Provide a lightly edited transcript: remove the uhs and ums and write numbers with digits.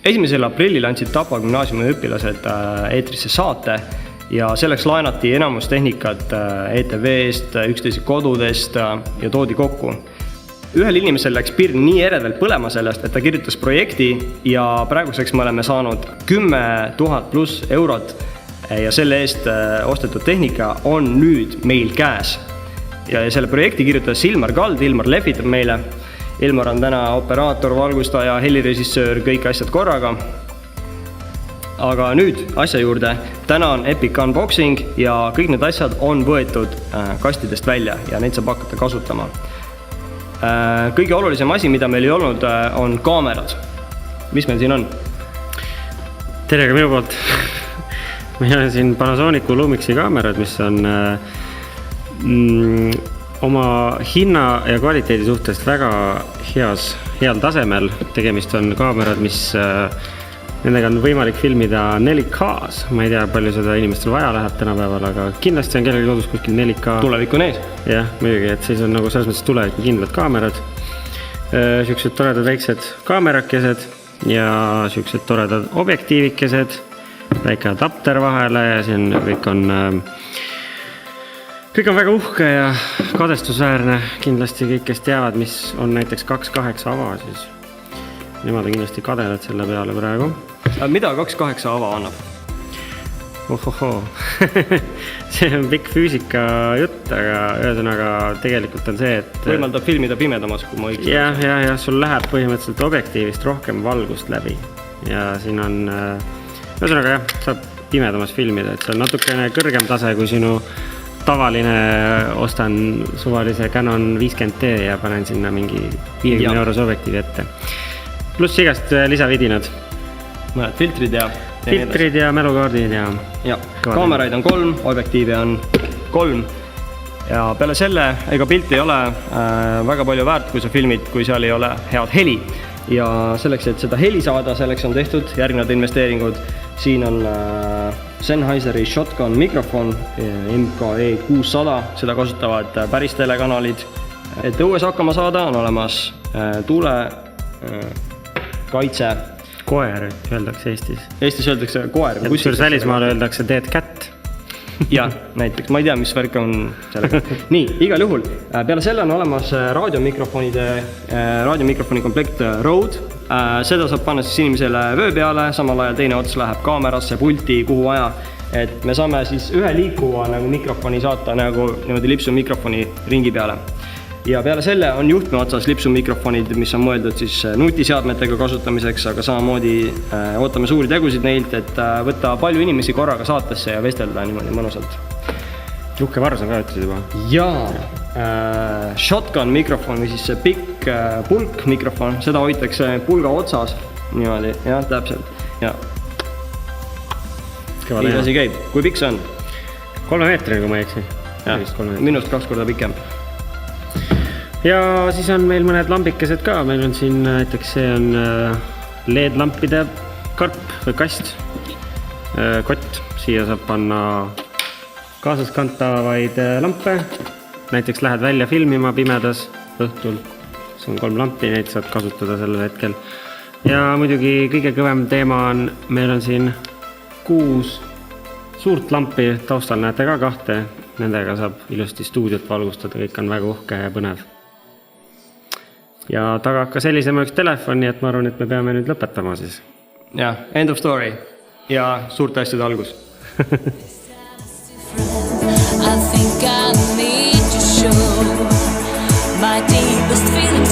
1. aprillil andsid Tapa gümnaasiumi õpilased eetrisse saate ja selleks laenati enamus tehnikat ETV-st, üksteise kodudest ja toodi kokku. Ühel inimesel läks pirn nii eredalt põlema sellest, et ta kirjutas projekti ja praeguseks me oleme saanud 10 000 pluss eurot ja selle eest ostetud tehnika on nüüd meil käes. Ja selle projekti kirjutas Ilmar Kald, Ilmar lehvitab meile. Ilmar on täna operaator, valgustaja, helirežissöör, kõik asjad korraga. Aga nüüd asja juurde. Täna on Epic Unboxing ja kõik need asjad on võetud kastidest välja ja neid saab hakata kasutama. Kõige olulisem asi, mida meil ei olnud, on kaamerad. Mis meil siin on? Tere ka minu poolt. Meil on siin Panasonicu Lumixi kaamerad, mis on oma hinna ja kvaliteedi suhtest väga heal tasemel. Tegemist on kaamerad, mis nendega on võimalik filmida 4K-s. Ma ei tea, palju seda inimestel vaja läheb tänapäeval, aga kindlasti on kellelgi kodus kuskil 4K. Tulevikku nees. Jah, muidugi, et siis on nagu selles mõttes tulevikku kindlad kaamerad. Siuksed toredad väiksed kaamerakesed ja siuksed toredad objektiivikesed. Väike adapter vahele ja siin kõik on väga uhke ja kadestusväärne. Kindlasti kõik, kes teavad, mis on näiteks 2.8 ava, siis nemad on kindlasti kadelad selle peale praegu. Mida 2.8 ava annab? Ohohoo. See on pikk füüsika jutt, aga ühesõnaga tegelikult on see, et võimaldab filmida pimedamas, kui ma õigesti. Ja sul läheb põhimõtteliselt objektiivist rohkem valgust läbi. Ja siin on, ühesõnaga jah, saab pimedamas filmida, et see on natukene kõrgem tase, kui sinu tavaline ostan suvalise Canon 50T ja panen sinna mingi 50 euros objektiivi ette. Pluss igast lisavidinad. Mõned filtrid ja mälukaardid ja kaameraid on 3, objektiive on 3 ja peale selle ega pilt ei ole väga palju väärt, kui sa filmid, kui seal ei ole head heli ja selleks, et seda heli saada, selleks on tehtud järgnevad investeeringud. Siin on Sennheiseri Shotgun mikrofon MKE600, seda kasutavad päris telekanalid. Et õues hakkama saada, on olemas tuule kaitse. Koer öeldakse Eestis. Eestis öeldakse koer. Ja kusjuures välismaal öeldakse dead cat. Ja, näiteks. Ma ei tea, mis värk on sellega. Nii, igal juhul. Peale selle on olemas raadiomikrofoni komplekt Rode. Seda saab panna siis inimesele vöö peale, samal ajal teine ots läheb kaamerasse, pulti, kuhu vaja. Et me saame siis ühe liikuva nagu mikrofoni saata nagu niimoodi lipsu mikrofoni ringi peale. Ja peale selle on juhtme otsas lipsu mikrofonid, mis on mõeldud siis nutiseadmetega kasutamiseks, aga samamoodi ootame suuri tegusid neilt, et võtta palju inimesi korraga saatesse ja vestelda niimoodi mõnusalt. Juhke Vars on ka ütlesid juba. Jaa, shotgun mikrofon või siis see pikk pulk mikrofon, seda hoitakse pulga otsas niimoodi, jah, täpselt. Ja. Nii asi käib. Kui pikk see on? 3 meetri, kui ma ei eksi. Minust 2 korda pikem. Ja siis on meil mõned lambikesed ka. Meil on siin näiteks see on LED-lampide karp või kast, kott. Siia saab panna kaasaskantavaid lampe. Näiteks lähed välja filmima pimedas õhtul. See on 3 lampi, neid saad kasutada sellel hetkel. Ja muidugi kõige kõvem teema on, meil on siin 6 suurt lampi. Taustal näete ka 2. Nendega saab ilusti stuudiot valgustada. Kõik on väga uhke ja põnev. Ja taga ka sellisema üks telefoni, et ma arvan, et me peame nüüd lõpetama siis. Ja, end of story. Ja suurte asjade algus. I think I need to show my deepest feeling.